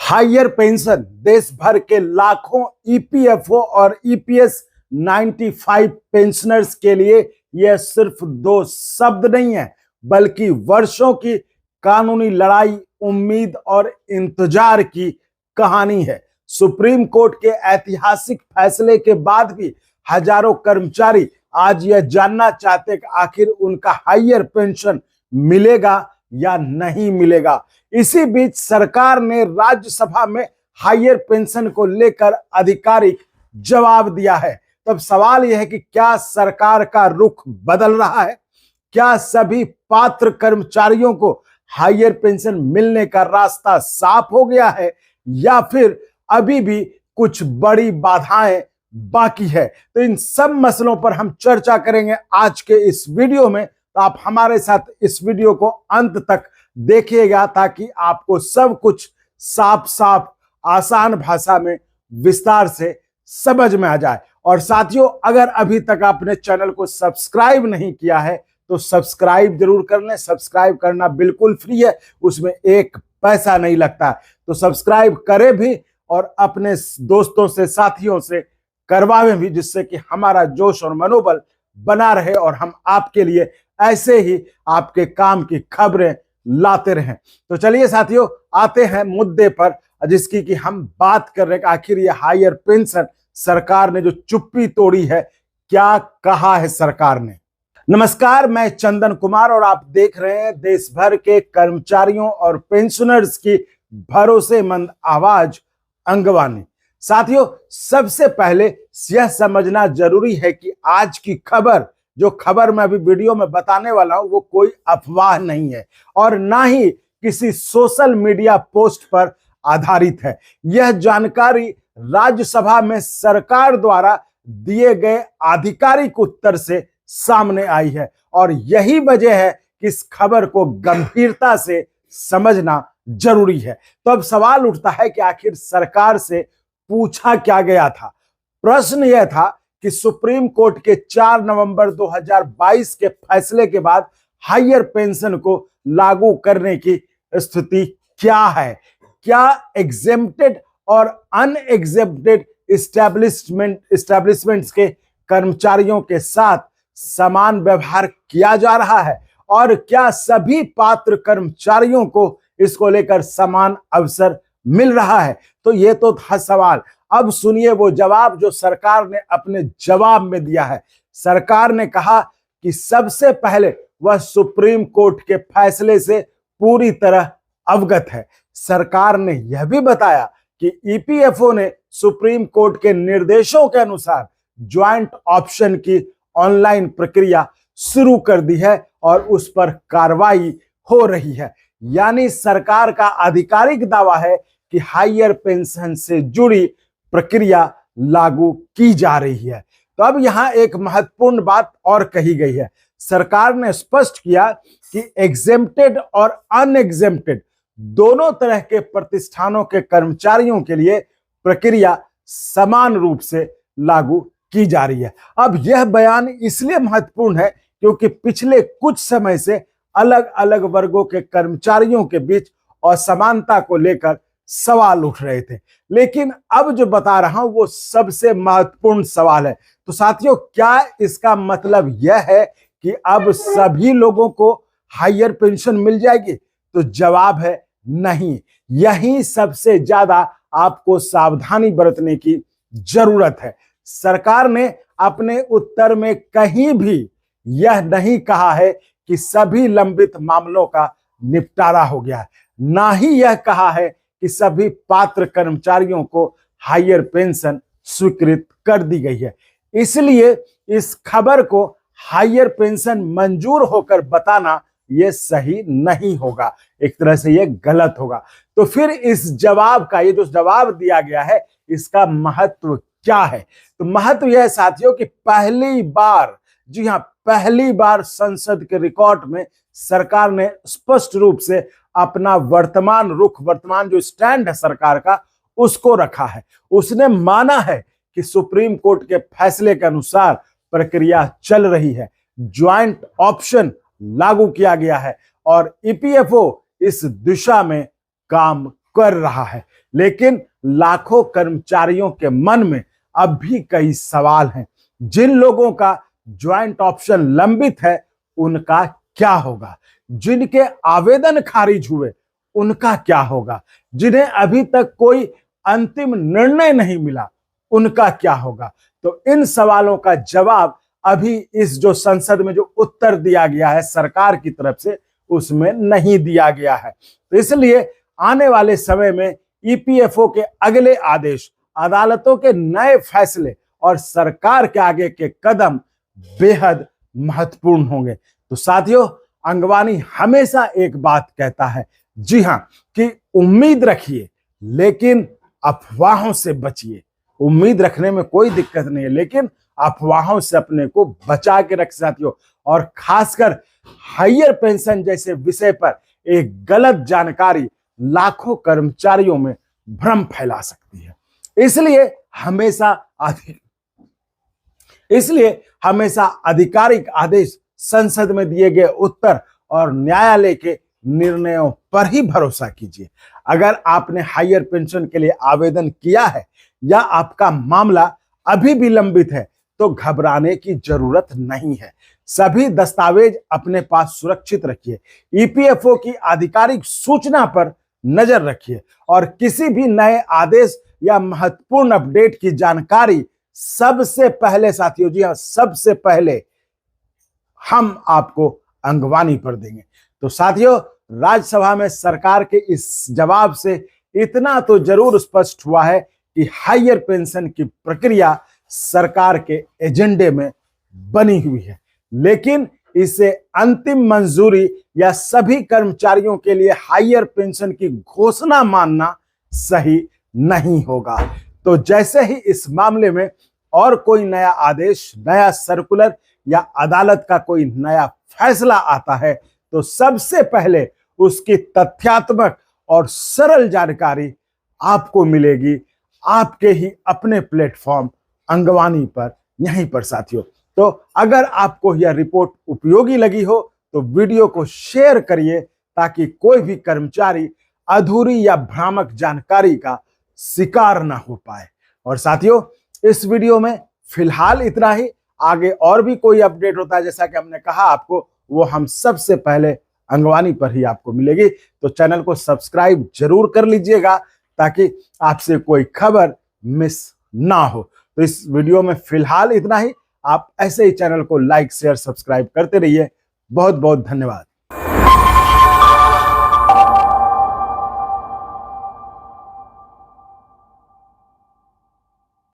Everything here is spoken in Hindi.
हायर पेंशन देश भर के लाखों ईपीएफओ और ईपीएस 95 पेंशनर्स के लिए यह सिर्फ दो शब्द नहीं है, बल्कि वर्षों की कानूनी लड़ाई, उम्मीद और इंतजार की कहानी है। सुप्रीम कोर्ट के ऐतिहासिक फैसले के बाद भी हजारों कर्मचारी आज यह जानना चाहते कि आखिर उनका हायर पेंशन मिलेगा या नहीं मिलेगा। इसी बीच सरकार ने राज्यसभा में हायर पेंशन को लेकर आधिकारिक जवाब दिया है। तब सवाल यह है कि क्या सरकार का रुख बदल रहा है? क्या सभी पात्र कर्मचारियों को हायर पेंशन मिलने का रास्ता साफ हो गया है या फिर अभी भी कुछ बड़ी बाधाएं बाकी है? तो इन सब मसलों पर हम चर्चा करेंगे आज के इस वीडियो में। तो आप हमारे साथ इस वीडियो को अंत तक देखिएगा ताकि आपको सब कुछ साफ साफ आसान भाषा में विस्तार से समझ में आ जाए। और साथियों, अगर अभी तक आपने चैनल को सब्सक्राइब नहीं किया है तो सब्सक्राइब जरूर कर लें। सब्सक्राइब करना बिल्कुल फ्री है, उसमें एक पैसा नहीं लगता। तो सब्सक्राइब करें भी और अपने दोस्तों से, साथियों से करवाएं भी, जिससे कि हमारा जोश और मनोबल बना रहे और हम आपके लिए ऐसे ही आपके काम की खबरें लाते रहें। तो चलिए साथियों, आते हैं मुद्दे पर, जिसकी कि हम बात कर रहे हैं। आखिर ये हायर पेंशन सरकार ने जो चुप्पी तोड़ी है, क्या कहा है सरकार ने? नमस्कार, मैं चंदन कुमार और आप देख रहे हैं देश भर के कर्मचारियों और पेंशनर्स की भरोसेमंद आवाज अंगवानी। साथियों, सबसे पहले यह समझना जरूरी है कि आज की खबर, जो खबर मैं अभी वीडियो में बताने वाला हूं, वो कोई अफवाह नहीं है और ना ही किसी सोशल मीडिया पोस्ट पर आधारित है। यह जानकारी राज्यसभा में सरकार द्वारा दिए गए आधिकारिक उत्तर से सामने आई है और यही वजह है कि इस खबर को गंभीरता से समझना जरूरी है। तो अब सवाल उठता है कि आखिर सरकार से पूछा क्या गया था? प्रश्न यह था कि सुप्रीम कोर्ट के 4 नवंबर 2022 के फैसले के बाद हायर पेंशन को लागू करने की स्थिति क्या है? क्या एग्जेम्प्टेड और अनएग्जेम्प्टेड एस्टैब्लिशमेंट्स के कर्मचारियों के साथ समान व्यवहार किया जा रहा है और क्या सभी पात्र कर्मचारियों को इसको लेकर समान अवसर मिल रहा है? तो ये तो था सवाल। अब सुनिए वो जवाब जो सरकार ने अपने जवाब में दिया है। सरकार ने कहा कि सबसे पहले वह सुप्रीम कोर्ट के फैसले से पूरी तरह अवगत है। सरकार ने यह भी बताया कि ईपीएफओ ने सुप्रीम कोर्ट के निर्देशों के अनुसार ज्वाइंट ऑप्शन की ऑनलाइन प्रक्रिया शुरू कर दी है और उस पर कार्रवाई हो रही है। यानी सरकार का आधिकारिक दावा है कि हायर पेंशन से जुड़ी प्रक्रिया लागू की जा रही है। तो अब यहां एक महत्वपूर्ण बात और कही गई है। सरकार ने स्पष्ट किया कि एग्जेम्प्टेड और अनएग्जेम्प्टेड दोनों तरह के प्रतिष्ठानों के कर्मचारियों के लिए प्रक्रिया समान रूप से लागू की जा रही है। अब यह बयान इसलिए महत्वपूर्ण है क्योंकि पिछले कुछ समय से अलग अलग वर्गों के कर्मचारियों के बीच असमानता को लेकर सवाल उठ रहे थे, लेकिन अब जो बता रहा हूं वो सबसे महत्वपूर्ण सवाल है। तो साथियों, क्या इसका मतलब यह है कि अब सभी लोगों को हायर पेंशन मिल जाएगी? तो जवाब है नहीं। यही सबसे ज्यादा आपको सावधानी बरतने की जरूरत है। सरकार ने अपने उत्तर में कहीं भी यह नहीं कहा है कि सभी लंबित मामलों का निपटारा हो गया है, ना ही यह कहा है कि सभी पात्र कर्मचारियों को हायर पेंशन स्वीकृत कर दी गई है। इसलिए इस खबर को हायर पेंशन मंजूर होकर बताना यह सही नहीं होगा, एक तरह से यह गलत होगा। तो फिर इस जवाब का, ये जो जवाब दिया गया है, इसका महत्व क्या है? तो महत्व यह है साथियों कि पहली बार, जी हां, पहली बार संसद के रिकॉर्ड में सरकार ने स्पष्ट रूप से अपना वर्तमान रुख, वर्तमान जो स्टैंड है सरकार का, उसको रखा है। उसने माना है कि सुप्रीम कोर्ट के फैसले के अनुसार प्रक्रिया चल रही है, ज्वाइंट ऑप्शन लागू किया गया है और ईपीएफओ इस दिशा में काम कर रहा है। लेकिन लाखों कर्मचारियों के मन में अब भी कई सवाल हैं। जिन लोगों का ज्वाइंट ऑप्शन लंबित है उनका क्या होगा, जिनके आवेदन खारिज हुए उनका क्या होगा, जिन्हें अभी तक कोई अंतिम निर्णय नहीं मिला उनका क्या होगा। तो इन सवालों का जवाब अभी इस जो संसद में जो उत्तर दिया गया है सरकार की तरफ से उसमें नहीं दिया गया है। तो इसलिए आने वाले समय में ईपीएफओ के अगले आदेश, अदालतों के नए फैसले और सरकार के आगे के कदम बेहद महत्वपूर्ण होंगे। तो साथियों, अंगवानी हमेशा एक बात कहता है, जी हां, कि उम्मीद रखिए लेकिन अफवाहों से बचिए। उम्मीद रखने में कोई दिक्कत नहीं है, लेकिन अफवाहों से अपने को बचा के रख साथियों। और खासकर हायर पेंशन जैसे विषय पर एक गलत जानकारी लाखों कर्मचारियों में भ्रम फैला सकती है। इसलिए हमेशा आधिकारिक आदेश, संसद में दिए गए उत्तर और न्यायालय के निर्णयों पर ही भरोसा कीजिए। अगर आपने हायर पेंशन के लिए आवेदन किया है या आपका मामला अभी भी लंबित है तो घबराने की जरूरत नहीं है। सभी दस्तावेज अपने पास सुरक्षित रखिए, ईपीएफओ की आधिकारिक सूचना पर नजर रखिए और किसी भी नए आदेश या महत्वपूर्ण अपडेट की जानकारी सबसे पहले साथियों, जी हां, सबसे पहले हम आपको अंगवानी पर देंगे। तो साथियों, राज्यसभा में सरकार के इस जवाब से इतना तो जरूर स्पष्ट हुआ है कि हायर पेंशन की प्रक्रिया सरकार के एजेंडे में बनी हुई है, लेकिन इसे अंतिम मंजूरी या सभी कर्मचारियों के लिए हायर पेंशन की घोषणा मानना सही नहीं होगा। तो जैसे ही इस मामले में और कोई नया आदेश, नया सर्कुलर या अदालत का कोई नया फैसला आता है तो सबसे पहले उसकी तथ्यात्मक और सरल जानकारी आपको मिलेगी आपके ही अपने प्लेटफॉर्म अंगवानी पर, यहीं पर साथियों। तो अगर आपको यह रिपोर्ट उपयोगी लगी हो तो वीडियो को शेयर करिए ताकि कोई भी कर्मचारी अधूरी या भ्रामक जानकारी का शिकार ना हो पाए। और साथियों, इस वीडियो में फिलहाल इतना ही। आगे और भी कोई अपडेट होता है, जैसा कि हमने कहा आपको, वो हम सबसे पहले अंगवानी पर ही आपको मिलेगी। तो चैनल को सब्सक्राइब जरूर कर लीजिएगा ताकि आपसे कोई खबर मिस ना हो। तो इस वीडियो में फिलहाल इतना ही। आप ऐसे ही चैनल को लाइक, शेयर, सब्सक्राइब करते रहिए। बहुत बहुत धन्यवाद।